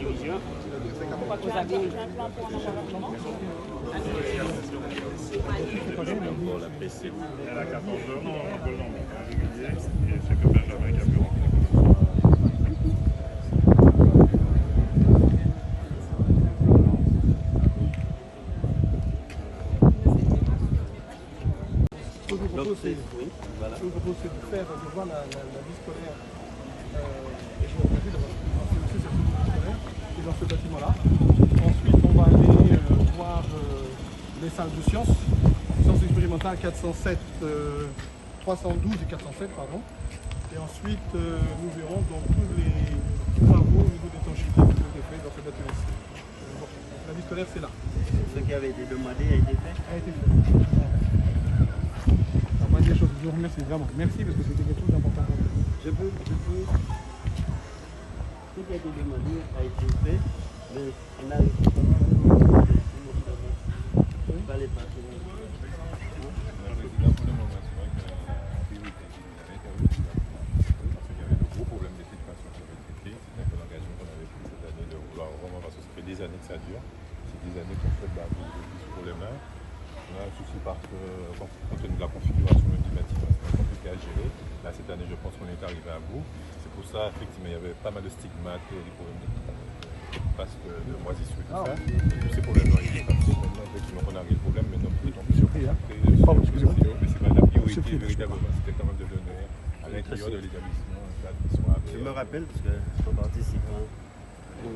division. Vous avez un plan pour un appartement? Pour la PC. Elle a 14 heures, non, on peut l'emmener en régulier, et c'est que Benjamin qui a pu remplir. Ce que je propose, c'est de faire, de voir la vie scolaire, et je vous remercie d'avoir fait cette vie scolaire, qui est dans ce bâtiment-là. Ensuite, on va aller voir les salles de sciences expérimentales 407, 312 et 407, pardon. Et ensuite, nous verrons donc tous les travaux au niveau d'étanchéité qui ont été faits dans ce bâtiment-ci. Bon, la vie scolaire, c'est là. Ce qui avait été demandé a été fait. A été fait. Je vous remercie vraiment. Merci parce que c'était quelque chose d'important. Je peux. Ce qui a été demandé a été fait, mais on a réussi pas mal. Il fallait pas que des années que ça dure, c'est des années qu'on fait ce problème-là. On a un souci parce que compte tenu de la configuration du bâtiment, c'est compliqué à gérer. Là, cette année, je pense qu'on est arrivé à bout. C'est pour ça, effectivement, il y avait pas mal de stigmates, des problèmes de moisissure et tout ça. Tous ces problèmes-là, ils sont passés. Maintenant, effectivement, on a réglé le problème, mais non, peut-on plus surpris. Mais c'est pas la priorité, véritablement, c'était quand même de donner à l'intérieur de l'établissement un cadre qui soit agréable. Je me rappelle, parce que en participant au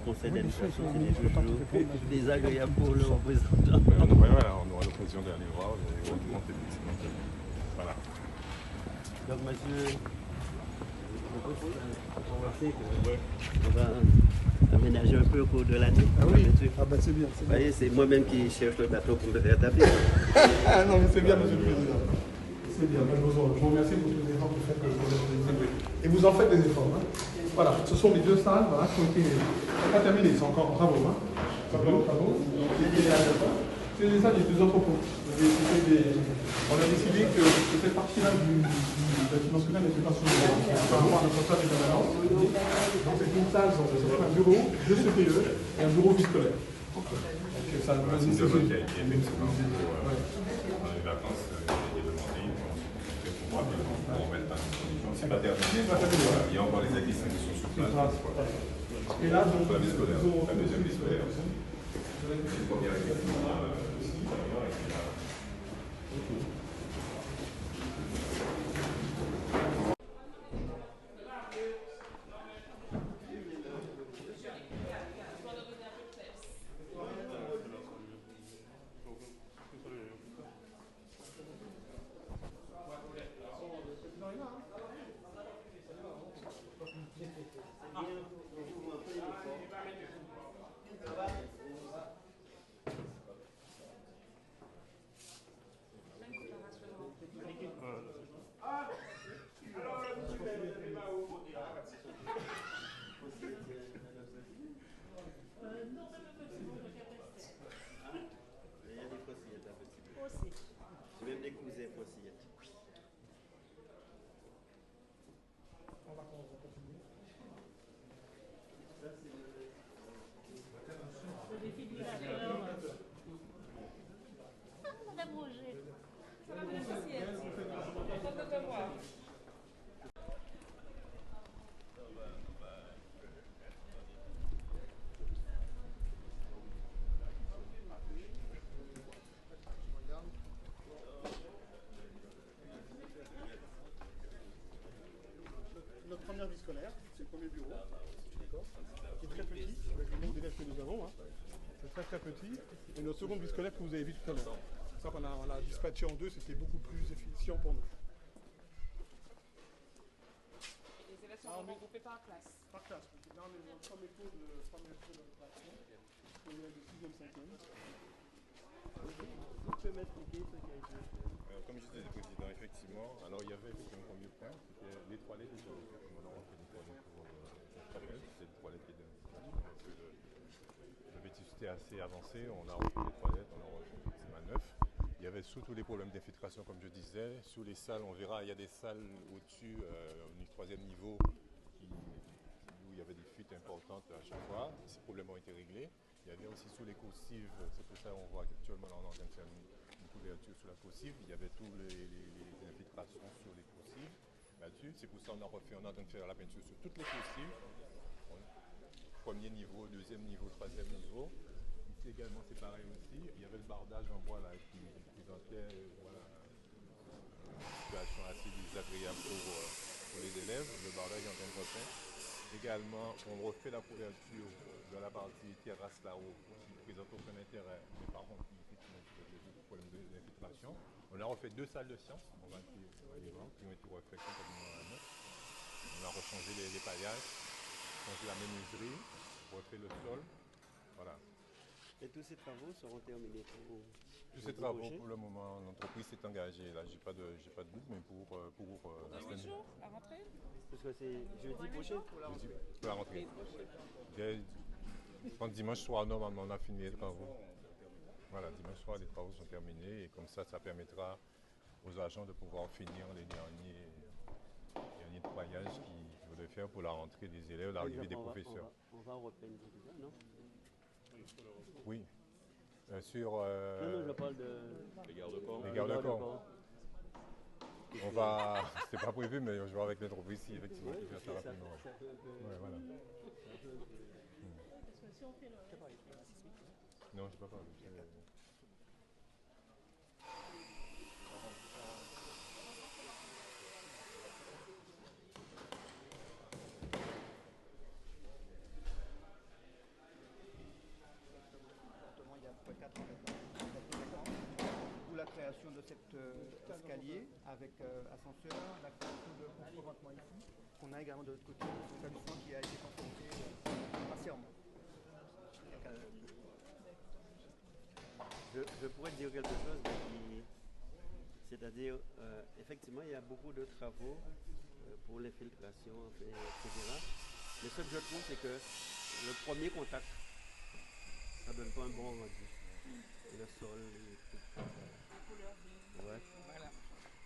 conseil d'administration, c'était toujours désagréable pour le représentant. Voilà, on aura l'occasion d'aller voir et on monte effectivement. Voilà. Donc, monsieur, on va aménager un peu au cours de l'année. Ah oui, ah bah c'est bien. Vous voyez, c'est moi-même qui cherche le bateau pour me faire taper. Ah non, mais c'est bien, monsieur le Président. C'est bien, je vous remercie pour tous les efforts que vous faites. Et vous en faites des efforts. Hein. Voilà, ce sont les deux salles voilà, qui ont été pas terminées, c'est encore en travaux. Hein. Simplement en travaux. C'est les salles des deux entrepôts. On a décidé que cette partie-là du bâtiment scolaire n'était pas soumise par rapport à notre salle de permanence. Donc c'est une salle, c'est un bureau, deux CPE et un bureau vie scolaire. Donc ça nous a dit c'est qui a été effectivement dans les vacances, il est demandé, pour moi, on remet pas c'est pas terminé. Voilà, il y a encore les acquisitions qui sont sur place. Et là, donc, la vie scolaire, la deuxième vie scolaire. C'est pour dire effectivement ici, d'ailleurs, et puis là. Même des cousins fossiles. Madame Roger. Notre première vie scolaire, c'est le premier bureau, qui est très petit, avec le nombre d'élèves que nous avons. Hein. C'est très très petit. Et notre seconde vie scolaire que vous avez vu tout à l'heure. C'est ça qu'on a dispatché en deux, c'était beaucoup plus efficient pour nous. Les élèves sont regroupés par classe. Par classe, parce que là on est dans le premier cours de récréation, pour les élèves de 6e, 5e. Vous pouvez m'expliquer ce qui a été fait. Comme je disais, Président, effectivement, alors il y avait un premier point, c'était les toilettes déjà ouvertes. On a refait des toilettes pour c'est des toilettes qui étaient le vétusté assez avancé, on a refait des toilettes, on a refait effectivement neuf. Il y avait surtout les problèmes d'infiltration, comme je disais. Sur les salles, on verra, il y a des salles au-dessus, au troisième niveau, où il y avait des fuites un importante à chaque fois. Ces problèmes ont été réglés. Il y avait aussi sous les coursives, c'est pour ça qu'on voit qu'actuellement on est en train de faire une couverture sur la coursive. Il y avait tous les infiltrations sur les coursives là-dessus. C'est pour ça qu'on a refait, on est en train de faire la peinture sur toutes les coursives. Premier niveau, deuxième niveau, troisième niveau. Ici également c'est pareil aussi. Il y avait le bardage en bois là qui présentait voilà, une situation assez désagréable pour les élèves. Le bardage est en train de refaire. Également, on refait la couverture de la partie terrasse là-haut qui ne présente aucun intérêt, mais par contre qui effectivement des problèmes d'infiltration. On a refait 2 salles de sciences, on va y voir, qui ont été refaites complètement à neuf. On a rechangé les paillages, changé la menuiserie, refait le sol. Voilà. Et tous ces travaux seront terminés pour Tous ces travaux, pour le moment, l'entreprise s'est engagée. Là, j'ai pas de doute, mais pour la Dans 8 semaine jours, à rentrer. Parce que c'est jeudi prochain pour la rentrée. pour la rentrée. Je pense dimanche soir, normalement, on a fini les travaux. Voilà, dimanche soir, les travaux sont terminés et comme ça permettra aux agents de pouvoir finir les derniers nettoyages qu'ils veulent faire pour la rentrée des élèves, l'arrivée des professeurs. On va repeindre déjà, non? Oui. Sur Non, je parle de... les garde-corps. On va, c'est pas prévu, mais je vais avec l'entreprise ici, effectivement, pour faire ça rapidement. Ouais, voilà. Non, je ne sais pas parler. Il y a 4 ans maintenant. Ou la création de cet escalier avec ascenseur, la création de contre-ventement ici, qu'on a également de l'autre côté, un établissement qui a été construit partiellement. Je pourrais te dire quelque chose, c'est-à-dire, effectivement, il y a beaucoup de travaux pour les filtrations, etc. Mais ce que je trouve, c'est que le premier contact, ça ne donne pas un bon rendu. Le sol, ouais. Voilà.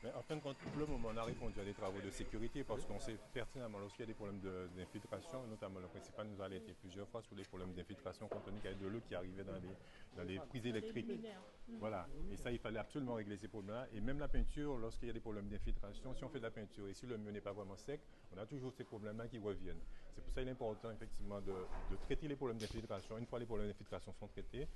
Mais en fin de compte, pour le moment, on a répondu à des travaux de sécurité parce qu'on sait pertinemment lorsqu'il y a des problèmes d'infiltration, notamment le principal nous a alerté plusieurs fois sur les problèmes d'infiltration compte tenu qu'il y avait de l'eau qui arrivait dans les prises électriques. Voilà. Et ça, il fallait absolument régler ces problèmes-là. Et même la peinture, lorsqu'il y a des problèmes d'infiltration, si on fait de la peinture et si le mur n'est pas vraiment sec, on a toujours ces problèmes-là qui reviennent. C'est pour ça qu'il est important, effectivement, de traiter les problèmes d'infiltration. Une fois les problèmes d'infiltration sont traités,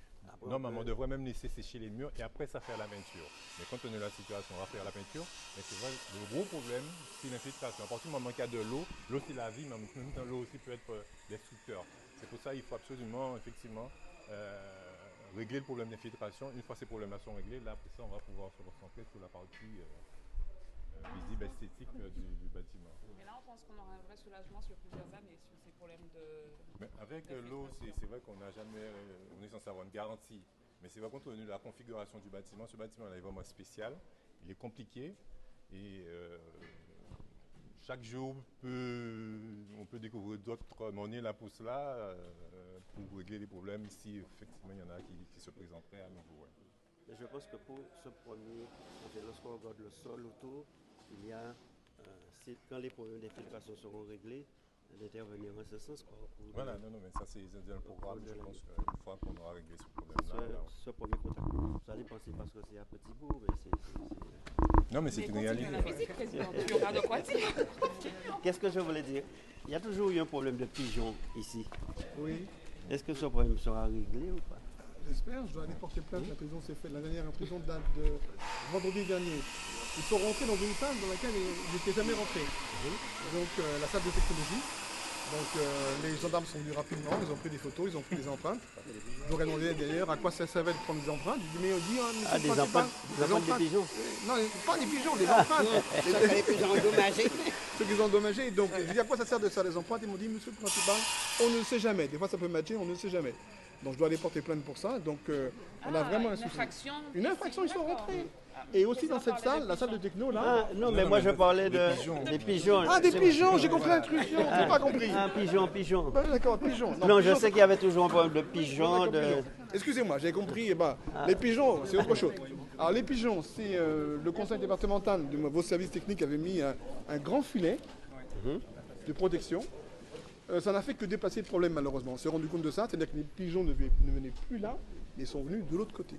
normalement, on devrait même laisser sécher les murs et après ça faire la peinture. Mais compte tenu de la situation, on va faire la peinture. Mais c'est vrai, le gros problème, c'est l'infiltration. À partir du moment qu'il y a de l'eau c'est la vie, mais en même temps, l'eau aussi peut être destructeur. C'est pour ça qu'il faut absolument, effectivement, régler le problème d'infiltration. Une fois ces problèmes-là sont réglés, là, après ça, on va pouvoir se concentrer sur la partie visible, esthétique du bâtiment. Mais là, on pense qu'on aura un vrai soulagement sur plusieurs années sur ces problèmes de. Mais avec l'eau, c'est vrai qu'on n'a jamais, on est censé avoir une garantie. Mais c'est vrai compte tenu de la configuration du bâtiment, ce bâtiment-là est vraiment spécial, il est compliqué et chaque jour on peut découvrir d'autres monnaies là pour cela, pour régler les problèmes si effectivement il y en a qui se présenteraient à nouveau. Ouais. Mais je pense que pour ce premier, lorsqu'on regarde le sol autour, il y a, quand les problèmes d'infiltration seront réglés, d'intervenir en ce sens. Voilà, non, mais ça c'est dans le programme, je pense qu'une fois qu'on aura réglé ce problème-là. Ce premier contact. Vous allez penser parce que c'est à petit bout, mais c'est... Non, mais c'est une réalité. La physique, président, tu auras de quoi dire. Qu'est-ce que je voulais dire? Il y a toujours eu un problème de pigeons ici. Oui. Est-ce que ce problème sera réglé ou pas? J'espère, je dois aller porter plainte. La prison s'est faite. La dernière prison date de vendredi dernier. Ils sont rentrés dans une salle dans laquelle ils n'étaient jamais rentrés. Donc la salle de technologie. Donc les gendarmes sont venus rapidement, ils ont pris des photos, ils ont pris des empreintes. Je leur ai demandé d'ailleurs à quoi ça servait de prendre des empreintes. Je dis mais on dit des empreintes de pigeons. Non, pas des pigeons, des empreintes. Les pigeons endommagés. Ceux qui ont endommagés. Donc je dis à quoi ça sert de faire des empreintes? Ils m'ont dit monsieur le principal, on ne sait jamais. Des fois ça peut matcher, on ne sait jamais. Donc je dois aller porter plainte pour ça. Donc on a vraiment un souci. Une infraction, ils sont rentrés. Et aussi dans cette salle, la salle de techno là. Ah non, mais moi je parlais des pigeons. Ah, des pigeons, j'ai compris l'intrusion, j'ai pas compris. Ah, pigeon. Ah, d'accord, pigeons. Non, je sais qu'il y avait toujours un problème de pigeons. Excusez-moi, j'ai compris. Les pigeons, c'est autre chose. Alors les pigeons, c'est le conseil départemental de vos services techniques avait mis un grand filet de protection. ça n'a fait que déplacer le problème malheureusement. On s'est rendu compte de ça, c'est-à-dire que les pigeons ne venaient plus là, mais sont venus de l'autre côté.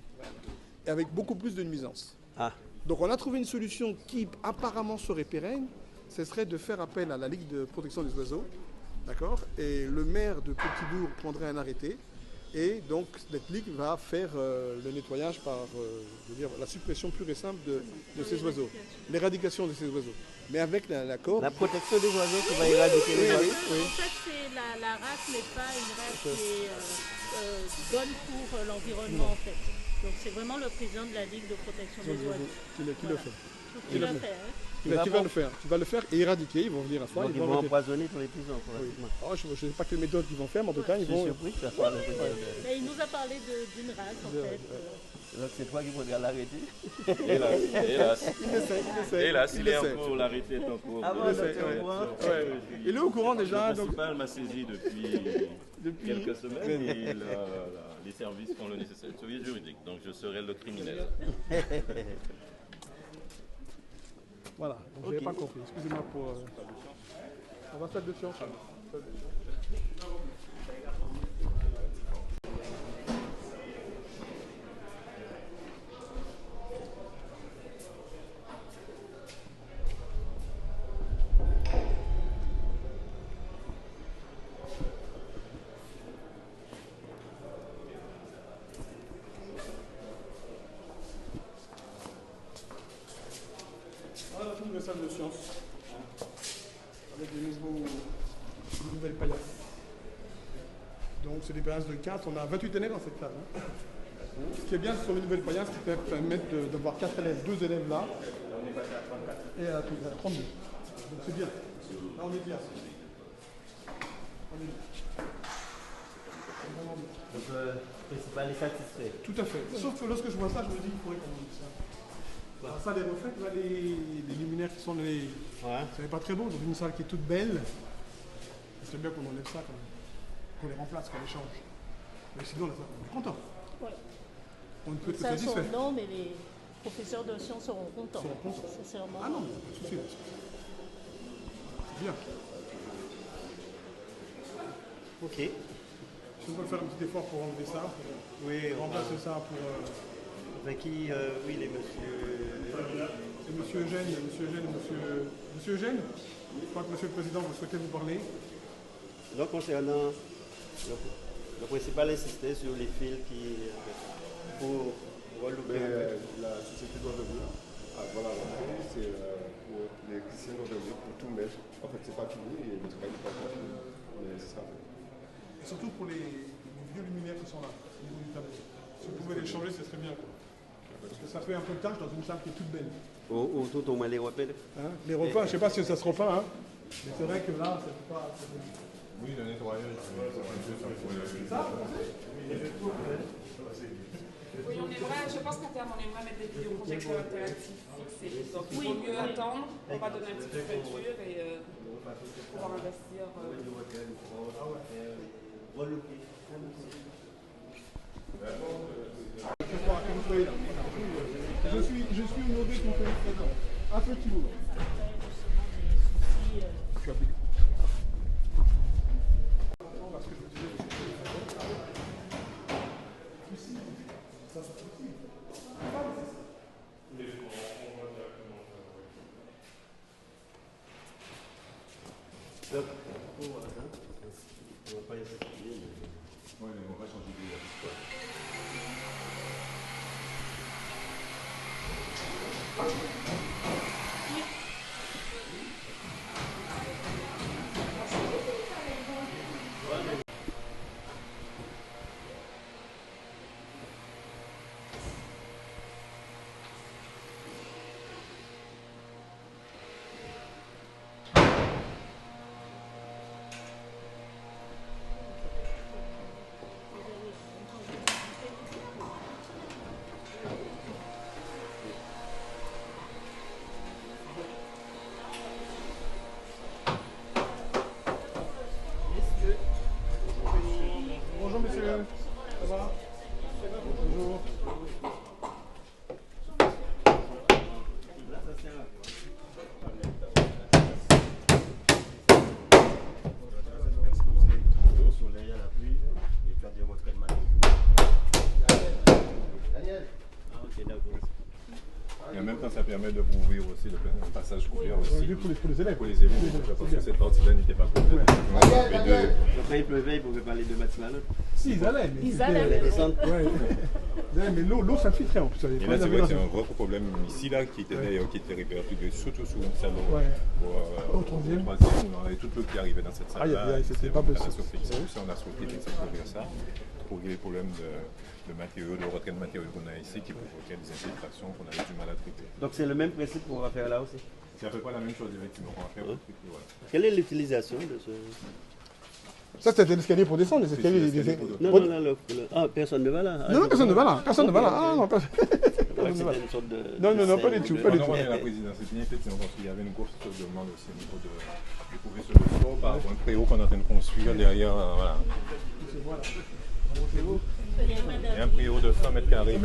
Et avec beaucoup plus de nuisances. Ah, Donc on a trouvé une solution qui apparemment serait pérenne, ce serait de faire appel à la Ligue de protection des oiseaux, d'accord? Et le maire de Petit-Bourg prendrait un arrêté, et donc cette Ligue va faire le nettoyage par je veux dire, la suppression pure et simple de ces oiseaux, l'éradication de ces oiseaux. Mais avec l'accord... la protection des oiseaux qui va éradiquer les oiseaux. En fait, c'est la race n'est pas une race qui est bonne pour l'environnement en fait. Donc c'est vraiment le président de la Ligue de protection des oiseaux qui le fait. Donc, il le fait. Hein. Qui va le faire et éradiquer, ils vont venir à soi. Donc ils vont empoisonner tous les pigeons. Oui. Oh, je ne sais pas quelle méthode ils vont faire, mais en tout cas, ils vont... surpris que ça soit le président. Mais il nous a parlé d'une race en fait. Donc c'est toi qui voudrais l'arrêter. Hélas. Hélas, il est en essaie. cours, l'arrêté est en cours. Ah bon, Il essaie, donc, ouais. au courant. Ouais. Il est au courant déjà. Le Donc... principal m'a saisi depuis quelques semaines et les services font le nécessaire. Service juridique, donc je serai le criminel. Voilà, donc je n'avais pas compris. Excusez-moi pour... On va faire de science. Voilà la nouvelle salle de sciences. Avec des nouvelles paillasses. Donc c'est des paillasses de 4, on a 28 élèves dans cette salle. Hein. Ce qui est bien, ce sont les nouvelles paillasses qui permettent d'avoir 4 élèves, 2 élèves là, et à 32. Donc c'est bien. Là on est bien. On est bien. C'est vraiment bien. Donc le principal est satisfait. Tout à fait. Sauf que lorsque je vois ça, je me dis qu'il faudrait qu'on dise ça. Alors ça, les reflets, là, les luminaires qui sont les... Ouais. Ça n'est pas très beau, dans une salle qui est toute belle. C'est bien qu'on enlève ça quand même. Qu'on les remplace, qu'on les change. Mais sinon, là, on est content. Ouais. On ne peut être Ça, satisfait. non, mais les professeurs de sciences seront contents. Seront contents. Sincèrement. Ah non, pas de souci. C'est bien. Ok. Si on peut faire un petit effort pour enlever ça, pour Oui, remplacer ça pour... avec qui, oui, les messieurs. C'est monsieur Eugène et monsieur Eugène. Je crois que monsieur le président, vous souhaitez vous parler. Donc concernant le principal insistait sur les fils qui pour relouper la société doit venir avant la rentrée, c'est pour les Christiens doivent venir pour tout mettre. En fait, c'est pas fini et le travail n'est pas encore fini, mais ce sera fait. Et surtout pour les vieux luminaires qui sont là, au niveau du tableau. Si vous pouvez les changer, ce serait bien. Quoi. Parce que ça fait un peu de tâche dans une salle qui est toute belle. ou tout au moins les repères. Hein, les repas, je ne sais pas si ça se repeint, hein, mais c'est vrai que là, ça ne peut pas... Oui, le nettoyage, ça pourrait... Oui, on aimerait, je pense qu'à terme, on aimerait mettre des vidéoprojecteurs interactifs fixés. Donc il vaut mieux attendre, on va donner un petit peu de peinture et pouvoir investir. Je suis honoré qu'on soit présent. Un petit mot. Tu as plus. Donc, on va pas y aller. Oui, mais on va changer d'idée. Bonjour monsieur, ça va? Bonjour. même temps, ça permet de couvrir aussi le passage couvert aussi. Pour les élèves. Pour les élèves, parce que cette partie-là n'était pas couverte. Quand il pleuvait, ils ne pouvaient pas aller de bâtiment à l'autre. Si, ils allaient. Ils allaient. Mais l'eau s'infiltrait en plus. Et là, c'est vrai que c'est un vrai problème ici, là, qui était répercuté surtout sur une salle au troisième. On avait toute l'eau qui arrivait dans cette salle-là. C'était pas possible. On a souhaité couvrir ça pour régler les problèmes de matériaux, de retrait de matériaux qu'on a ici qui provoquaient des infiltrations qu'on avait du mal à traiter. Donc c'est le même principe qu'on va faire là aussi. C'est à peu près la même chose effectivement qu'on va faire. Voilà. Quelle est l'utilisation de ce... Ça, c'était l'escalier pour descendre, les escaliers. Non, personne ne va là. Non, personne ne va là. Personne ne va là. Ah non, pas. Non, pas du tout. On est à la présidence, c'est bien effectivement parce qu'il y avait une grosse demande aussi au niveau de couvrir sur le sol par rapport à un préau qu'on est en train de construire derrière. Voilà. Il y a un préau de 100 mètres carrés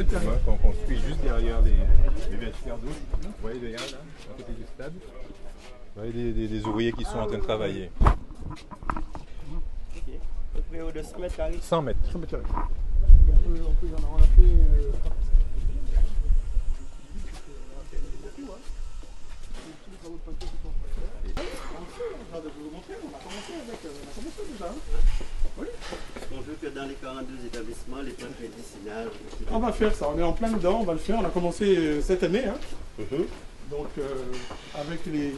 qu'on construit juste derrière les vestiaires d'eau. Vous voyez derrière là, à côté du stade. Vous voyez des ouvriers qui sont en train de travailler. Le préau de 100 mètres carrés. 100 mètres. 100 mètres carrés. On a fait... On veut que dans les 42 établissements, les plans médicinales... On va faire ça, on est en plein dedans, on va le faire. On a commencé cette année. Hein. Donc, avec les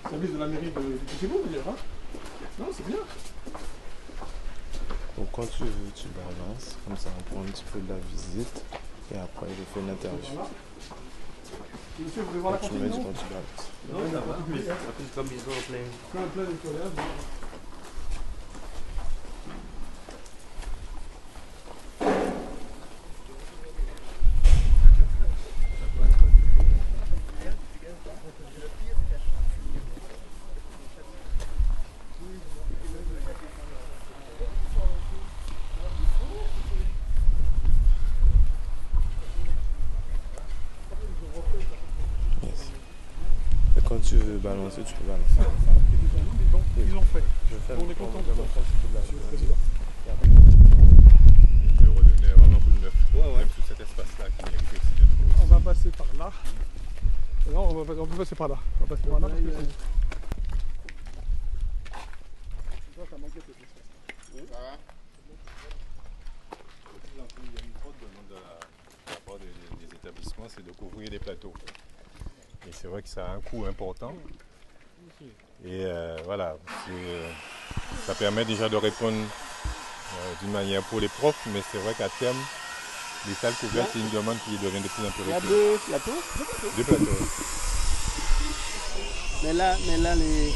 services de la mairie de Koutibo, d'ailleurs. Hein. Non, c'est bien. Donc, quand tu veux, tu balances. Comme ça, on prend un petit peu de la visite. Et après, il fait une interview. Monsieur, vous voulez voir la tu cantine, mets non? quand tu balances. Non, ça va. Comme ils sont en plein. Plein nettoyage. Quand tu veux balancer, tu peux balancer. Ils ont fait. On est content de ça. De redonner vraiment un coup de neuf. Même tout cet espace-là qui mérite aussi d'être. On va passer par là. Non, on peut passer par là. On va passer par là parce que c'est... Ça manquait cet espace. Il y a une autre demande de la part des établissements, c'est de couvrir les plateaux. Et c'est vrai que ça a un coût important. Et voilà, ça permet déjà de répondre d'une manière pour les profs, mais c'est vrai qu'à terme, les salles couvertes, c'est une demande qui devient de plus en plus récurrente. Il y a 2 plateaux. 2 plateaux. Mais là les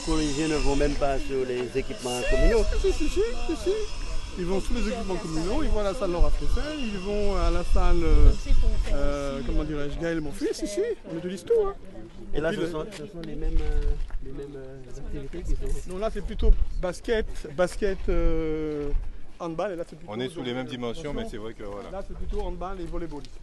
collégiens ne vont même pas sur les équipements communaux. Si. Ils vont sous les équipements communaux, ils vont à la salle Laura Flessel, ils vont à la salle, comment dirais-je, Gaël mon fils, ici, on utilise tout. Hein. Et là, ce sont les mêmes activités qui sont... Non, là c'est plutôt basket, handball, et là c'est plutôt... On est sous les mêmes dimensions, mais c'est vrai que voilà. Là c'est plutôt handball et volleyball ici.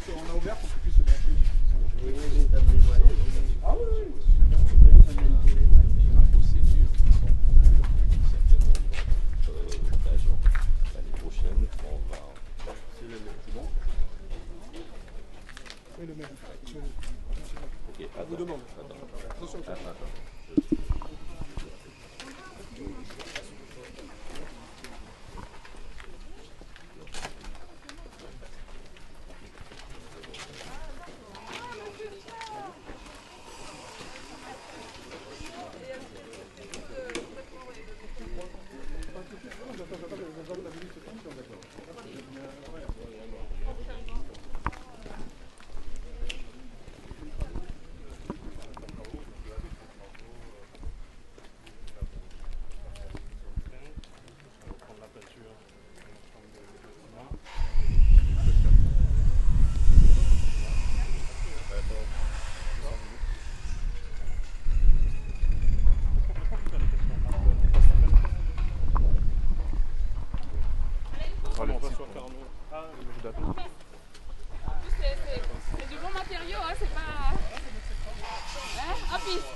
On a ouvert pour qu'ils puissent se brancher. Ah oui. L'année prochaine, on va... C'est bon? Oui, le même. Ok, Je vous demande. Attention. C'est du bon matériau, hein, c'est pas... Hein, en piste.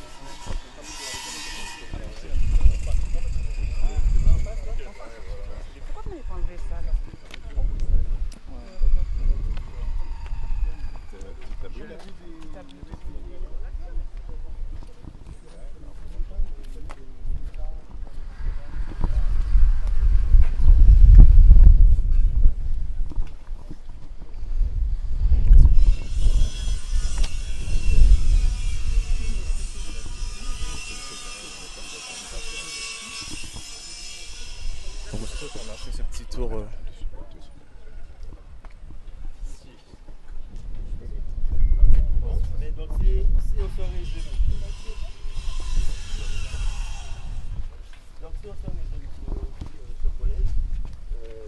Pourquoi vous n'avez pas enlevé ça là? On a fait ce petit tour. Mais donc si on se résume. Donc si on se résume sur ce collège,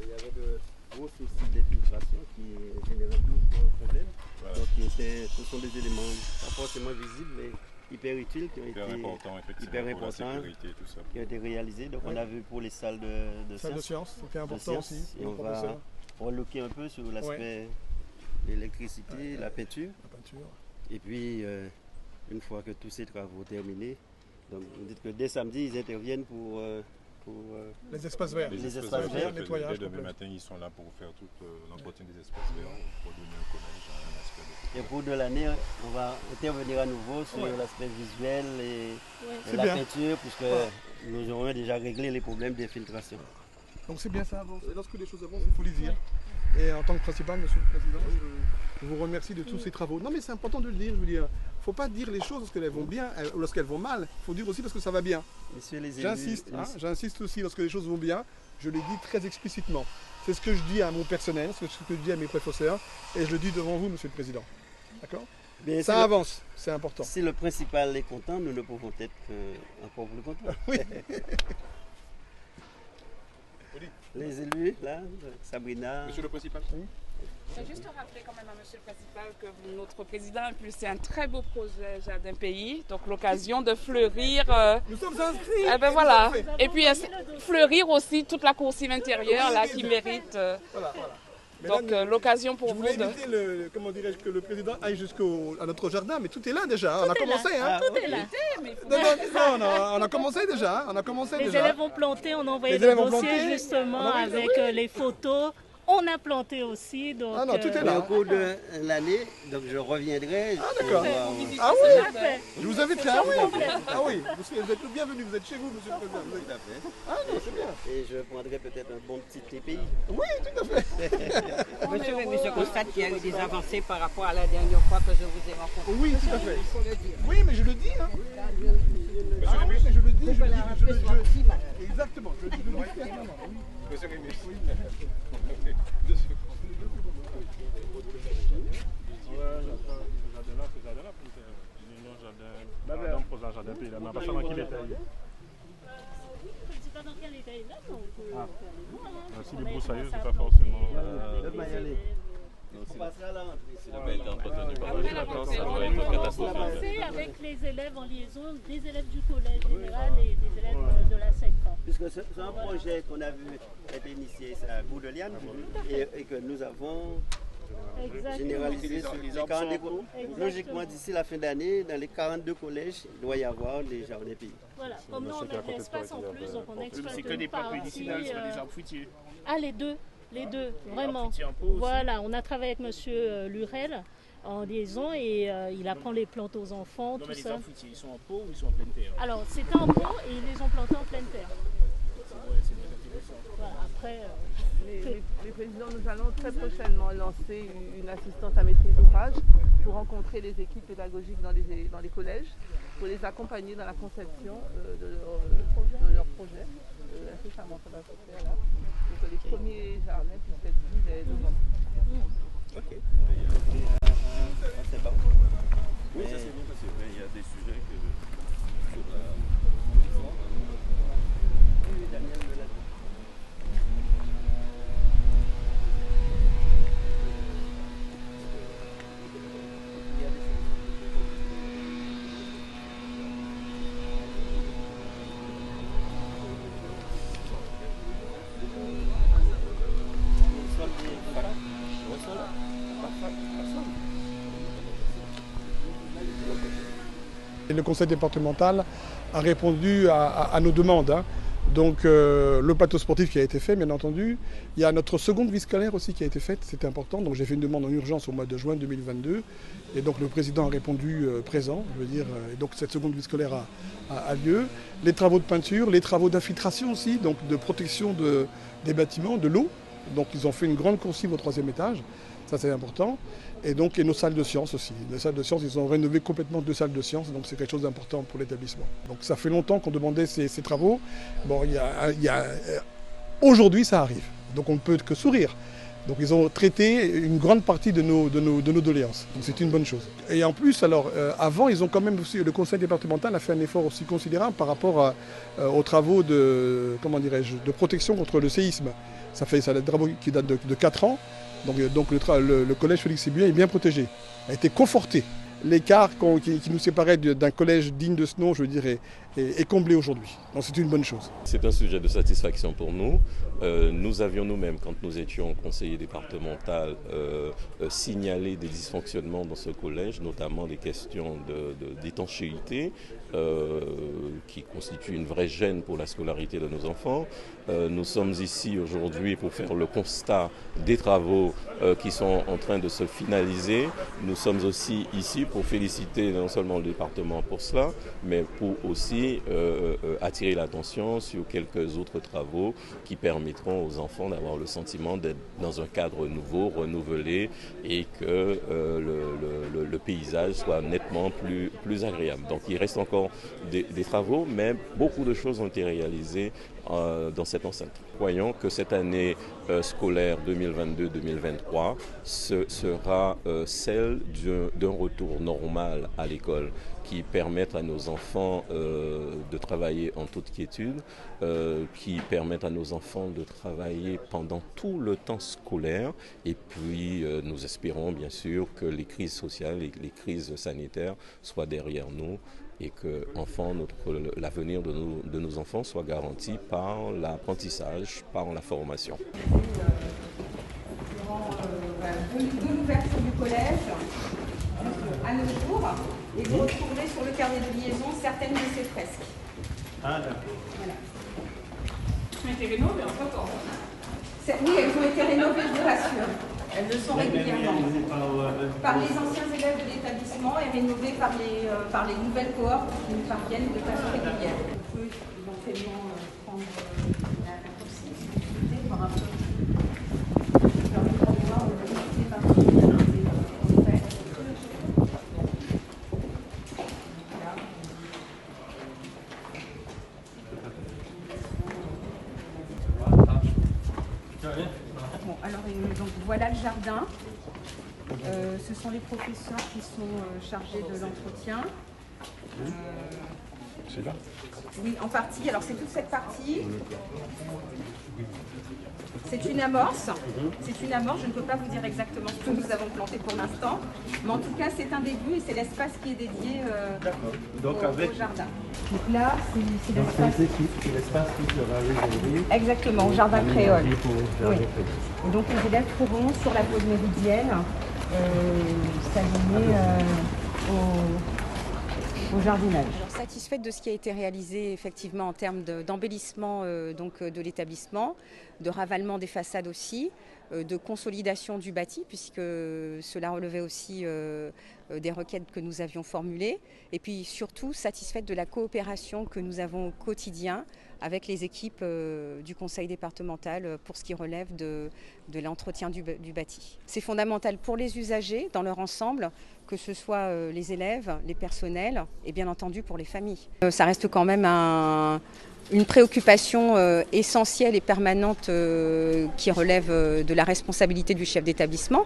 il y avait de gros soucis d'infiltration qui généraient d'autres problèmes. Voilà. Donc ce sont des éléments pas forcément visibles mais hyper utiles qui ont été hyper importants, qui ont été réalisés. Donc on a vu pour les salles de Salle de sciences. sciences, c'était important aussi. Et on va relooker un peu sur l'aspect de l'électricité, la peinture. Et puis, une fois que tous ces travaux terminés, donc vous dites que dès samedi, ils interviennent pour les espaces verts. Les espaces verts, nettoyage. Dès demain matin, ils sont là pour faire tout l'entretien des espaces verts, pour donner au collège un aspect. Et pour de l'année, on va intervenir à nouveau sur l'aspect visuel et la peinture, puisque nous aurons déjà réglé les problèmes d'infiltration. Donc c'est bien ça avance. Et lorsque les choses avancent, il faut les dire. Et en tant que principal, monsieur le président, je vous remercie de tous ces travaux. Non mais c'est important de le dire, je veux dire. Il ne faut pas dire les choses lorsqu'elles vont bien ou lorsqu'elles vont mal. Il faut dire aussi parce que ça va bien. J'insiste aussi lorsque les choses vont bien. Je l'ai dit très explicitement. C'est ce que je dis à mon personnel, c'est ce que je dis à mes professeurs. Et je le dis devant vous, monsieur le président. D'accord? Ça avance, c'est important. Si le principal est content, nous ne pouvons être encore plus contents. Oui. Les élus, là, Sabrina. Monsieur le principal. Oui. Je vais juste rappeler quand même à monsieur le principal que notre président a impulsé un très beau projet Jardin Pays, donc l'occasion de fleurir. Nous sommes inscrits. Eh ben voilà. Et puis fleurir aussi toute la coursive intérieure là qui mérite. Voilà. Donc l'occasion pour vous de... Je voulais éviter comment dirais-je, que le président aille jusqu'à notre jardin, mais tout est là déjà. On a commencé. Tout est là. Non, on a commencé déjà. Les élèves ont planté, on a envoyé des dossiers justement avec les photos. On a planté aussi. Donc, tout est là. Au cours de l'année, donc je reviendrai. D'accord. Ah oui. Je vous inviterai. Ah oui. Vous êtes le bienvenu. Vous êtes chez vous, monsieur le président. Tout à fait. Ah non, c'est bien. Et je prendrai peut-être un bon petit TPI. Oui, tout à fait. Monsieur, mais je constate qu'il y a eu des avancées par rapport à la dernière fois que je vous ai rencontré. Oui, tout à fait. Oui, mais je le dis. Ah oui, mais je le dis. Exactement. Je le dis clairement. Monsieur Rémy. Si les broussailles, c'est pas forcément. On passera à la rentrée. Ça va être entretenu par Après la rentrée, ça va être catastrophique. C'est avec les élèves en liaison, des élèves du collège général et des élèves de la secte. Puisque c'est un projet qu'on a vu être initié à Bourdeliane et que nous avons généralisé sur les 42 collèges. Logiquement, d'ici la fin d'année, dans les 42 collèges, il doit y avoir des jardins pays. Voilà, comme nous on a de l'espace en plus, donc on exploite c'est que des plantes médicinales sur des arbres fruitiers. Ah, les deux, vraiment. Voilà, on a travaillé avec monsieur Lurel en liaison et il apprend les plantes aux enfants, Non, tout mais les ça. arbres fruitiers, ils sont en pot ou ils sont en pleine terre? Alors, c'était en pot et ils les ont plantés en pleine terre. Ouais, c'est bien intéressant. Voilà, après... Les présidents, nous allons très prochainement lancer une assistance à maîtrise d'ouvrage pour rencontrer les équipes pédagogiques dans les collèges, pour les accompagner dans la conception de leur projet. Incessamment, ça va se faire là. Donc les premiers jardins puissent être vus dès novembre. Ok. C'est bon. Oui, ça c'est bon parce qu'il y a des sujets que sont là. Personne. Et le conseil départemental a répondu à nos demandes. Hein. Donc le plateau sportif qui a été fait, bien entendu. Il y a notre seconde vie scolaire aussi qui a été faite, c'était important. Donc j'ai fait une demande en urgence au mois de juin 2022. Et donc le président a répondu présent, je veux dire. Et donc cette seconde vie scolaire a lieu. Les travaux de peinture, les travaux d'infiltration aussi, donc de protection des bâtiments, de l'eau. Donc ils ont fait une grande coursive au 3e étage, ça c'est important. Et donc nos salles de sciences aussi. Les salles de sciences, ils ont rénové complètement 2 salles de sciences, donc c'est quelque chose d'important pour l'établissement. Donc ça fait longtemps qu'on demandait ces travaux. Bon, aujourd'hui ça arrive, donc on ne peut que sourire. Donc ils ont traité une grande partie de nos doléances, donc c'est une bonne chose. Et en plus, alors avant, ils ont quand même aussi, le conseil départemental a fait un effort aussi considérable par rapport aux travaux de protection contre le séisme. Ça des travaux qui datent de 4 ans. Donc le collège Félix Séguin est bien protégé, a été conforté. L'écart qui nous séparait d'un collège digne de ce nom, je dirais, est comblé aujourd'hui. Donc c'est une bonne chose. C'est un sujet de satisfaction pour nous. Nous avions nous-mêmes, quand nous étions conseillers départemental, signalé des dysfonctionnements dans ce collège, notamment des questions d'étanchéité, qui constituent une vraie gêne pour la scolarité de nos enfants. Nous sommes ici aujourd'hui pour faire le constat des travaux qui sont en train de se finaliser. Nous sommes aussi ici pour féliciter non seulement le département pour cela, mais pour aussi attirer l'attention sur quelques autres travaux qui permettront aux enfants d'avoir le sentiment d'être dans un cadre nouveau, renouvelé, et que le paysage soit nettement plus agréable. Donc il reste encore des travaux, mais beaucoup de choses ont été réalisées dans cette enceinte. Voyons que cette année scolaire 2022-2023 sera celle d'un retour normal à l'école, qui permettent à nos enfants de travailler en toute quiétude, qui permettent à nos enfants de travailler pendant tout le temps scolaire. Et puis nous espérons bien sûr que les crises sociales et les crises sanitaires soient derrière nous, et que l'avenir de nos enfants soit garanti par l'apprentissage, par la formation. De l'ouverture du collège à nos jours, et vous retrouverez sur le carnet de liaison certaines de ces fresques. Ah d'accord. Voilà. Elles ont été rénovées en temps. Oui, elles ont été rénovées, je vous rassure. Elles le sont régulièrement. Par les anciens élèves de l'établissement et rénovées par les nouvelles cohortes qui nous parviennent de façon régulière. On peut éventuellement prendre la possibilité par un peu. Bon, alors donc voilà le jardin. Ce sont les professeurs qui sont chargés de l'entretien. C'est là ? Oui, en partie. Alors c'est toute cette partie. C'est une amorce. C'est une amorce. Je ne peux pas vous dire exactement ce que nous avons planté pour l'instant. Mais en tout cas, c'est un début et c'est l'espace qui est dédié au jardin. Donc là, c'est l'espace qui sera réservé. Exactement, au jardin créole. Oui. Et donc les élèves pourront, sur la pause méridienne, s'aligner au jardinage. Satisfaite de ce qui a été réalisé effectivement en termes d'embellissement de l'établissement, de ravalement des façades aussi, de consolidation du bâti, puisque cela relevait aussi des requêtes que nous avions formulées, et puis surtout satisfaite de la coopération que nous avons au quotidien avec les équipes du conseil départemental pour ce qui relève de l'entretien du bâti. C'est fondamental pour les usagers dans leur ensemble, que ce soit les élèves, les personnels et bien entendu pour les familles. Ça reste quand même une préoccupation essentielle et permanente qui relève de la responsabilité du chef d'établissement,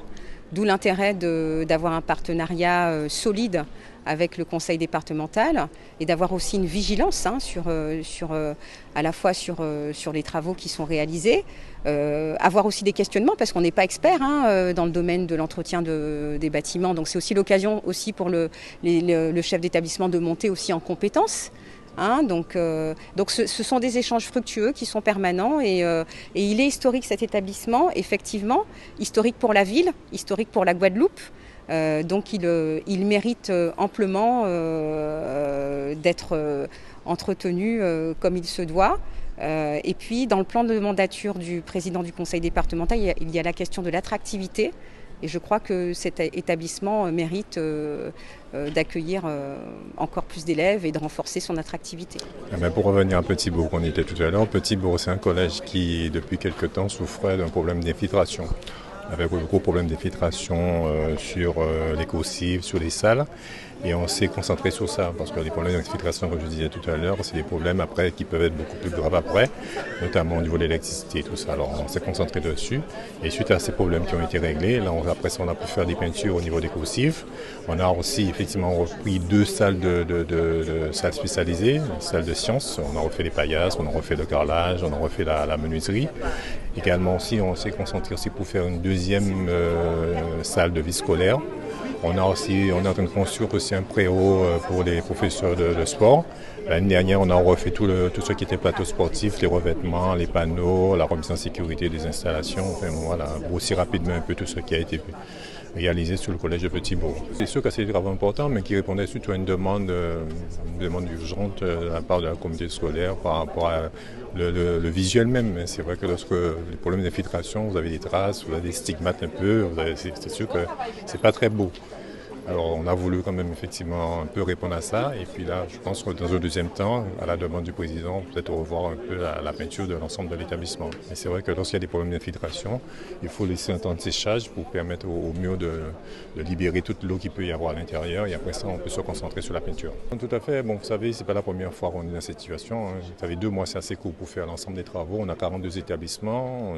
d'où l'intérêt d'avoir un partenariat solide avec le conseil départemental et d'avoir aussi une vigilance à la fois sur les travaux qui sont réalisés, avoir aussi des questionnements parce qu'on n'est pas expert dans le domaine de l'entretien des bâtiments, donc c'est aussi l'occasion aussi pour le chef d'établissement de monter aussi en compétences Hein, donc ce sont des échanges fructueux qui sont permanents et il est historique cet établissement, effectivement, historique pour la ville, historique pour la Guadeloupe. Donc il mérite amplement d'être entretenu comme il se doit. Et puis dans le plan de mandature du président du conseil départemental, il y a la question de l'attractivité. Et je crois que cet établissement mérite d'accueillir encore plus d'élèves et de renforcer son attractivité. Pour revenir à Petit-Bourg, on était tout à l'heure, Petit-Bourg c'est un collège qui depuis quelque temps souffrait d'un problème d'infiltration. Avec un gros problème d'infiltration sur les coursives, sur les salles. Et on s'est concentré sur ça, parce que les problèmes d'infiltration, comme je disais tout à l'heure, c'est des problèmes après qui peuvent être beaucoup plus graves après, notamment au niveau de l'électricité et tout ça. Alors on s'est concentré dessus. Et suite à ces problèmes qui ont été réglés, là après ça on a pu faire des peintures au niveau des coursives. On a aussi effectivement repris 2 salles de salles spécialisées, une salle de sciences. On a refait les paillasses, on a refait le carrelage, on a refait la menuiserie. Également aussi, on s'est concentré aussi pour faire une 2e salle de vie scolaire. On est en train de construire aussi un préau pour les professeurs de sport. L'année dernière, on a refait tout ce qui était plateau sportif, les revêtements, les panneaux, la remise en sécurité des installations. Enfin, voilà, aussi rapidement un peu tout ce qui a été réalisé sur le collège de Petit-Bourg. C'est sûr que c'est des travaux importants, mais qui répondaient surtout à une demande urgente de la part de la communauté scolaire par rapport à le visuel même. C'est vrai que lorsque les problèmes d'infiltration, vous avez des traces, vous avez des stigmates un peu, c'est sûr que c'est pas très beau. Alors on a voulu quand même effectivement un peu répondre à ça et puis là je pense que dans un deuxième temps, à la demande du président, peut-être revoir un peu la peinture de l'ensemble de l'établissement. Mais c'est vrai que lorsqu'il y a des problèmes d'infiltration, il faut laisser un temps de séchage pour permettre au mieux de libérer toute l'eau qu'il peut y avoir à l'intérieur et après ça on peut se concentrer sur la peinture. Tout à fait, bon vous savez c'est pas la première fois qu'on est dans cette situation. Vous savez 2 mois c'est assez court pour faire l'ensemble des travaux, on a 42 établissements,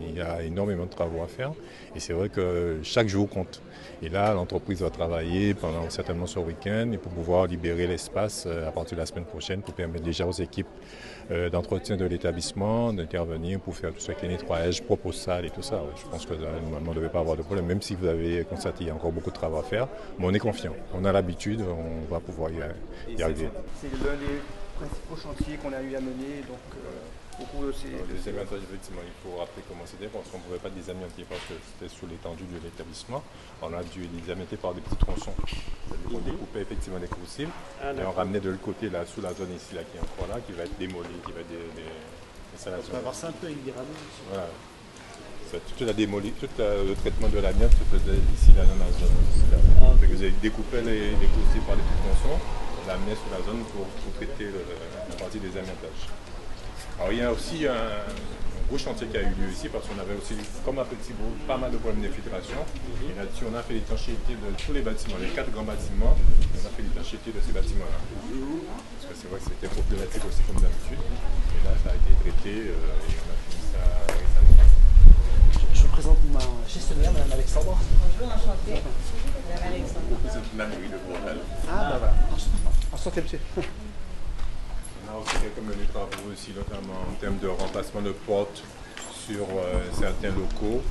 il y a énormément de travaux à faire et c'est vrai que chaque jour compte. Et là l'entreprise va travailler pendant certainement ce week-end et pour pouvoir libérer l'espace à partir de la semaine prochaine pour permettre déjà aux équipes d'entretien de l'établissement d'intervenir pour faire tout ce qui est nettoyage propre aux salles et tout ça. Je pense que normalement on ne devait pas avoir de problème, même si vous avez constaté qu'il y a encore beaucoup de travail à faire, mais on est confiant, on a l'habitude, on va pouvoir y arriver. C'est l'un des principaux chantiers qu'on a eu à mener donc, au cours de ces... Le désamiantage, effectivement, il faut rappeler comment c'était parce qu'on ne pouvait pas désamianter parce que c'était sur l'étendue de l'établissement. On a dû désamianter par des petits tronçons. On découpait effectivement les coursives et on ramenait de l'autre côté, là, sous la zone ici, là, qui est encore là, qui va être démolie, qui va être des installations. On va voir ça un peu avec des rameaux. Voilà. Tout le traitement de l'amiante se faisait ici, là, dans la zone. Vous avez découpé les coursives par des petits tronçons, l'amener sur la zone pour traiter la partie des amiantages. Alors il y a aussi un gros chantier qui a eu lieu ici parce qu'on avait aussi, comme à Petit-Bourg, pas mal de problèmes d'infiltration. Et là-dessus, on a fait l'étanchéité de tous les bâtiments, les 4 grands bâtiments, on a fait l'étanchéité de ces bâtiments-là. Parce que c'est vrai que c'était problématique aussi comme d'habitude. Et là, ça a été traité et on a fini ça récemment. Je vous présente ma gestionnaire, Mme Alexandre. Bonjour, enchantée. Mme Alexandre. C'est la mairie de Bourg-Val. Ah, bah voilà. Enchanté, monsieur. On a aussi quelques menus travaux aussi, notamment en termes de remplacement de portes sur certains locaux,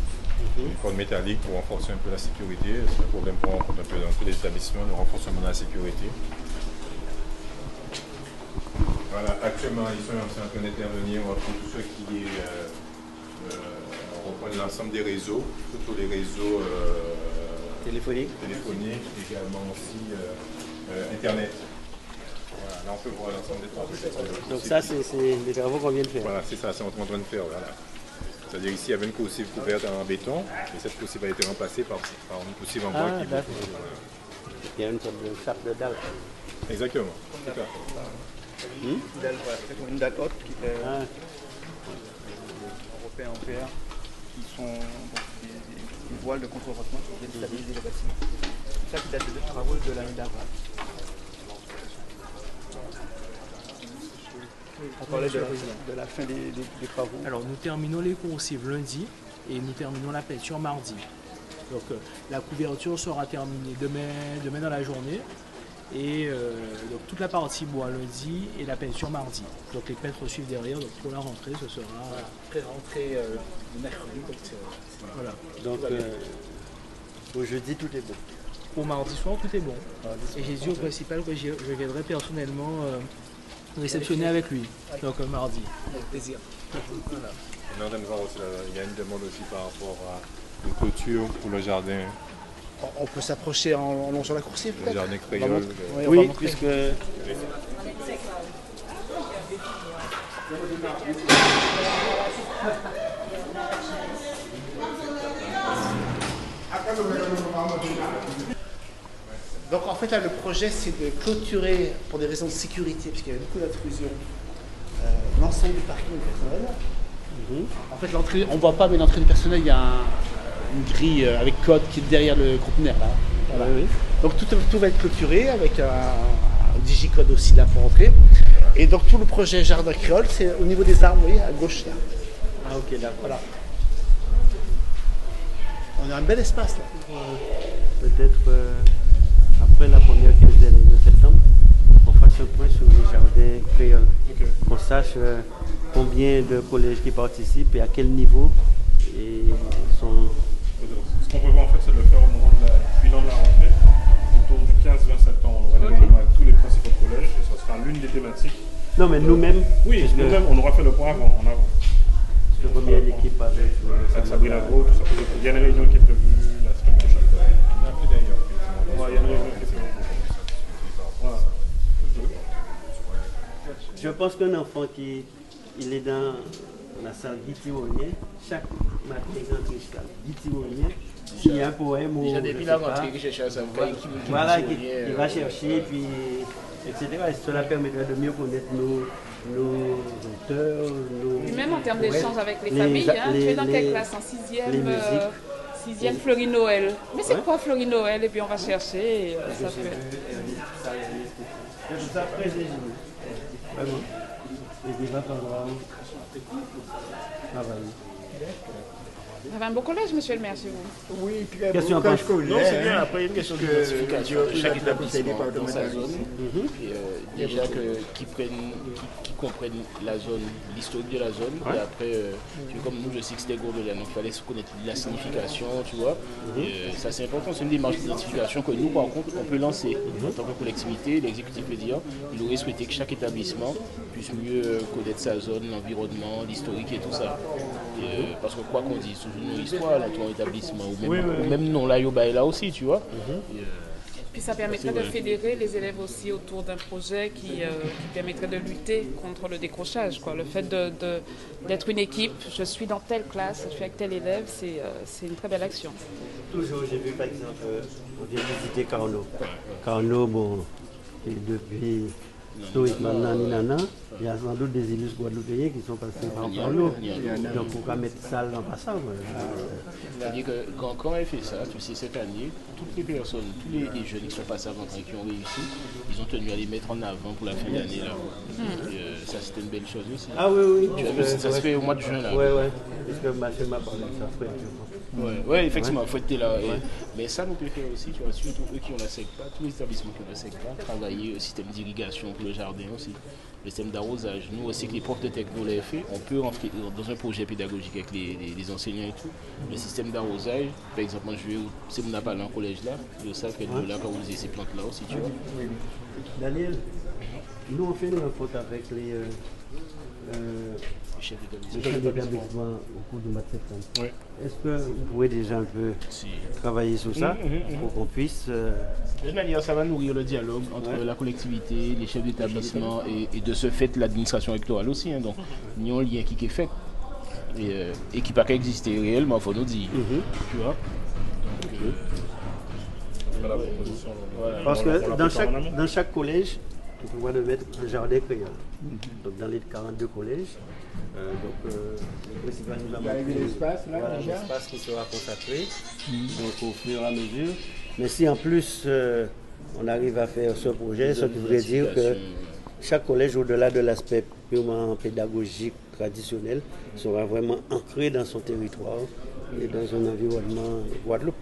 une porte métallique pour renforcer un peu la sécurité. C'est un problème qu'on rencontre un peu dans tous les établissements, le renforcement de la sécurité. Voilà, actuellement, ils sont en train d'intervenir pour tout ce qui est on reprend l'ensemble des réseaux, tous les réseaux téléphoniques, également aussi Internet. Voilà, là on peut voir l'ensemble des travaux. Donc ça c'est les travaux qu'on vient de faire. Voilà, c'est ça, c'est en train de faire. Voilà. C'est-à-dire ici il y avait une coursive couverte en béton et cette coursive a été remplacée par une coursive en bois qui est il y a une sorte de chape de dalle. Exactement, tout à fait. Une dalle haute qui est européen en verre, qui sont donc, des voiles de contre-frottement qui viennent stabiliser les bâtiments. C'est ça qui date de travaux de l'année d'avant. On parlait de la fin des travaux. Alors nous terminons les coursives lundi et nous terminons la peinture mardi. Donc la couverture sera terminée demain dans la journée. Et donc toute la partie bois lundi et la peinture mardi. Donc les peintres suivent derrière, donc pour la rentrée ce sera... Voilà, pré-rentrée mercredi. Voilà. Donc au jeudi tout est bon. Au mardi soir tout est bon. Et j'ai dit au principal que je viendrai personnellement réceptionner avec lui. Donc mardi, avec plaisir. Voilà. On est en train de voir aussi, il y a une demande aussi par rapport à une clôture pour le jardin. On peut s'approcher en long sur la coursive peut-être. Le jardin créole. Oui, puisque... Donc en fait là le projet c'est de clôturer pour des raisons de sécurité puisqu'il y avait beaucoup d'intrusions l'ensemble du parking personnel. En fait l'entrée, on ne voit pas mais l'entrée du personnel il y a une grille avec code qui est derrière le conteneur là. Voilà. Oui. Donc tout va être clôturé avec un digicode aussi là pour entrer. Et donc tout le projet jardin créole c'est au niveau des arbres, vous voyez, à gauche là. Ah ok, là. Voilà. On a un bel espace là. Peut-être après la première quinzaine de septembre, on fasse un point sur les jardins créoles. Okay. Qu'on sache combien de collèges qui participent et à quel niveau ils sont. Ce qu'on prévoit en fait, c'est de le faire au moment du bilan de la rentrée, autour du 15-20 septembre. On aura une réunion avec tous les principaux collèges et ce sera l'une des thématiques. Non, mais nous-mêmes. Oui, nous-mêmes, on aura fait le point en avant. Je remets l'équipe avec Sabrina Gros, tout ça. Il y a une réunion qui est prévue la semaine prochaine. Il y a une réunion qui est prévue. Voilà. Je pense qu'un enfant qui est dans la salle Guy-Tironier, chaque matin quand il salle Guy-Tironier, s'il y a un poème ou. Déjà depuis la rentrée, il cherche à savoir voilà, il va chercher, puis, etc. Et cela permettra de mieux connaître nos auteurs, nos. Même en termes d'échange avec les familles, tu es dans quelle classe? En 6e Fleury Noël. Mais c'est quoi Fleury Noël? Et puis on va chercher. Et, ça peut être. C'est tout ça très léger. Vraiment. Et déjà pendant travailler. Vous avez un beau collège, monsieur le maire, chez vous? Oui, puis question collège scolaire. Non, c'est bien. Après, il y a une question d'identification de chaque établissement dans sa zone. Déjà qu'ils comprennent la zone, l'historique de la zone. Et après, comme nous, je sais que c'était Gourdelin, donc il fallait se connaître la signification, tu vois. Ça, c'est important. C'est une démarche d'identification que nous, par contre, on peut lancer en tant que collectivité. L'exécutif peut dire il aurait souhaité que chaque établissement puisse mieux connaître sa zone, l'environnement, l'historique et tout ça. Parce que quoi qu'on dise, une histoire dans ton établissement, ou même non, là, Yoba est là aussi, tu vois. Puis ça permettrait de fédérer les élèves aussi autour d'un projet qui permettrait de lutter contre le décrochage, quoi. Le fait d'être une équipe, je suis dans telle classe, je suis avec tel élève, c'est une très belle action. Toujours, j'ai vu par exemple, on vient visiter Carnot. Carnot, bon, et depuis historiquement, il y a sans doute des illustres Guadeloupéens qui sont passés par Carnot. Donc, on va mettre ça en passant. C'est-à-dire que quand elle fait ça, tu sais, cette année, toutes les personnes, tous les jeunes qui sont passés avant et qui ont réussi, ils ont tenu à les mettre en avant pour la fin d'année. Ça, c'était une belle chose aussi. Ah oui. Ça se fait au mois de juin. Oui. Parce que ma fille m'a parlé de ça. Oui, effectivement, il faut être là. Mais ça, nous peut faire aussi, tu vois, surtout eux qui ont la SECPA, tous les établissements qui ont la SECPA, travailler au système d'irrigation pour le jardin aussi, le système d'arrosage. Nous aussi, que les profs de techno l'ont fait, on peut rentrer dans un projet pédagogique avec les enseignants et tout. Le système d'arrosage, par exemple, si vous n'avez pas dans le collège là, ils savent que là, quand vous avez ces plantes là aussi, tu vois. Daniel, nous on fait une faute avec les chefs d'établissement au cours du mois de septembre. Oui. Est-ce que vous pouvez déjà un peu travailler sur ça pour qu'on puisse... De toute manière, ça va nourrir le dialogue entre la collectivité, les chefs d'établissement et de ce fait l'administration électorale aussi. Donc, il y a un lien qui est fait et qui n'a pas existé réellement, il faut nous dire. Tu vois. Parce que dans chaque collège, on prévoit de mettre un jardin créole. Donc dans les 42 collèges, le principal nous a montré l'espace qui sera consacré, donc au fur et à mesure. Mais si en plus on arrive à faire ce projet, ce qui voudrait dire que chaque collège, au-delà de l'aspect purement pédagogique, traditionnel, sera vraiment ancré dans son territoire et dans un environnement Guadeloupe.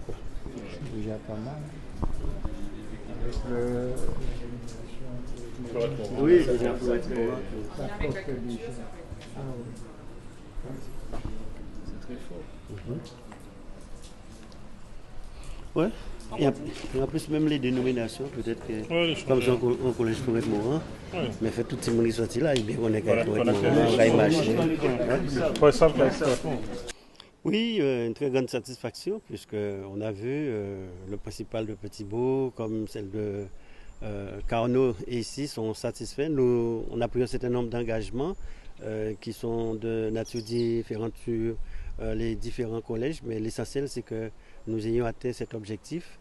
C'est déjà pas mal. Oui, c'est bien pour être C'est très fort. Ouais. Et en plus, même les dénominations, peut-être que, comme ça, on collège Florette Morin, mais fait tout ce monde qui sorti là, il bien on est qu'à Florette Morin, là, il marche. Oui, une très grande satisfaction, puisqu'on a vu le principal de Petit-Beau, comme celle de Carnot et ici, sont satisfaits. Nous, on a pris un certain nombre d'engagements qui sont de nature différente sur les différents collèges, mais l'essentiel, c'est que nous ayons atteint cet objectif.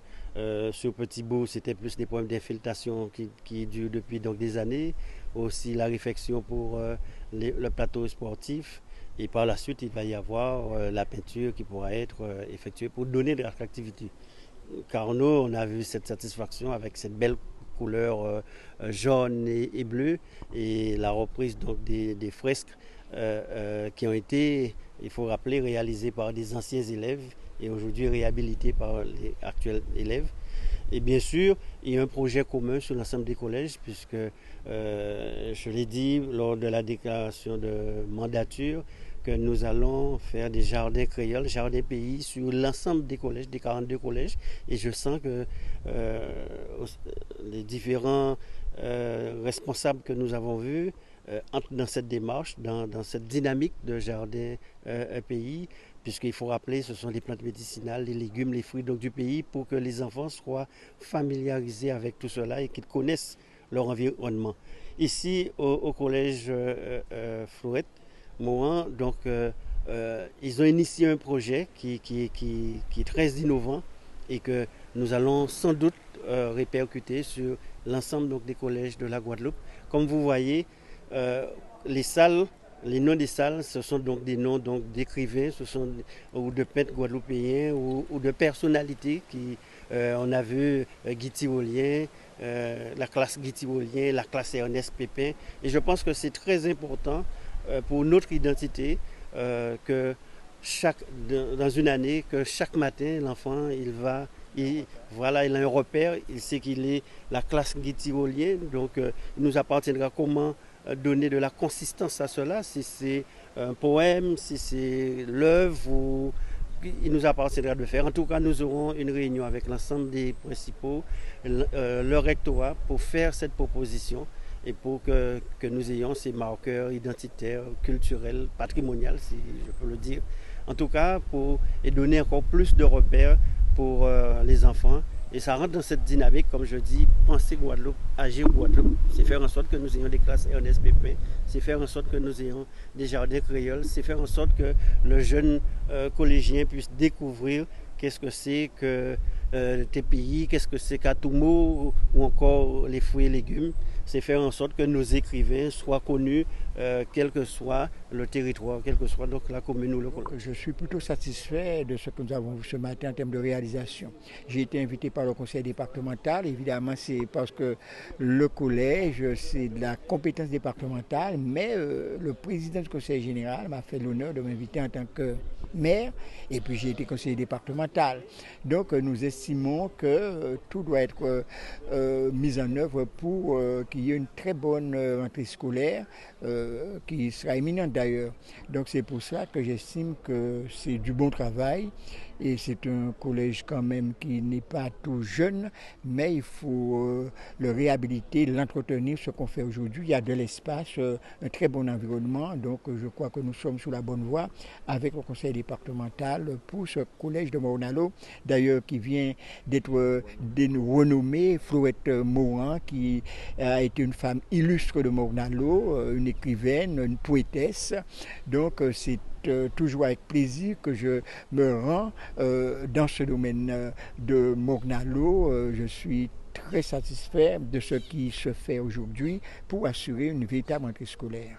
Sur Petit-Beau, c'était plus des problèmes d'infiltration qui durent depuis donc des années, aussi la réfection pour le plateau sportif, et par la suite, il va y avoir la peinture qui pourra être effectuée pour donner de l'attractivité. Carnot, on a vu cette satisfaction avec cette belle couleur jaune et bleue, et la reprise donc des fresques qui ont été, il faut rappeler, réalisées par des anciens élèves et aujourd'hui réhabilités par les actuels élèves. Et bien sûr, il y a un projet commun sur l'ensemble des collèges, puisque je l'ai dit lors de la déclaration de mandature, que nous allons faire des jardins créoles, jardins pays sur l'ensemble des collèges, des 42 collèges. Et je sens que les différents responsables que nous avons vus entrent dans cette démarche, dans cette dynamique de jardin pays, puisqu'il faut rappeler, ce sont les plantes médicinales, les légumes, les fruits donc, du pays, pour que les enfants soient familiarisés avec tout cela et qu'ils connaissent leur environnement. Ici, au collège Florette Morin, donc ils ont initié un projet qui est très innovant et que nous allons sans doute répercuter sur l'ensemble donc, des collèges de la Guadeloupe. Comme vous voyez, les salles, les noms des salles, ce sont donc des noms d'écrivains, ou de peintres guadeloupéens ou de personnalités qui, on a vu Guy Tyrolien, la classe Guy Tyrolien, la classe Ernest Pépin. Et je pense que c'est très important pour notre identité que dans une année, que chaque matin, l'enfant, il a un repère, il sait qu'il est la classe Guy Tyrolien, donc il nous appartiendra comment donner de la consistance à cela, si c'est un poème, si c'est l'œuvre, il nous appartiendra de faire. En tout cas, nous aurons une réunion avec l'ensemble des principaux, le rectorat, pour faire cette proposition et pour que nous ayons ces marqueurs identitaires, culturels, patrimoniaux, si je peux le dire. En tout cas, et donner encore plus de repères pour les enfants. Et ça rentre dans cette dynamique, comme je dis, penser Guadeloupe, agir Guadeloupe. C'est faire en sorte que nous ayons des classes Ernest Pépin, c'est faire en sorte que nous ayons des jardins créoles, c'est faire en sorte que le jeune collégien puisse découvrir qu'est-ce que c'est que TPI, qu'est-ce que c'est qu'Atoumo, ou encore les fruits et légumes. C'est faire en sorte que nos écrivains soient connus, quel que soit le territoire, quelle que soit donc la commune ou le collège. Je suis plutôt satisfait de ce que nous avons vu ce matin en termes de réalisation. J'ai été invité par le conseil départemental. Évidemment, c'est parce que le collège, c'est de la compétence départementale, mais le président du conseil général m'a fait l'honneur de m'inviter en tant que maire, et puis j'ai été conseiller départemental. Donc nous estimons que tout doit être mis en œuvre pour qu'il y ait une très bonne rentrée scolaire, qui sera imminente d'ailleurs. Donc c'est pour ça que j'estime que c'est du bon travail, et c'est un collège quand même qui n'est pas tout jeune, mais il faut le réhabiliter, l'entretenir, ce qu'on fait aujourd'hui. Il y a de l'espace, un très bon environnement, donc je crois que nous sommes sur la bonne voie avec le conseil départemental pour ce collège de Morne-à-l'Eau, d'ailleurs qui vient d'être renommé Florette Morin, qui a été une femme illustre de Morne-à-l'Eau, une écrivaine, une poétesse. Donc c'est toujours avec plaisir que je me rends dans ce domaine de Morne-à-l'Eau. Je suis très satisfait de ce qui se fait aujourd'hui pour assurer une véritable rentrée scolaire.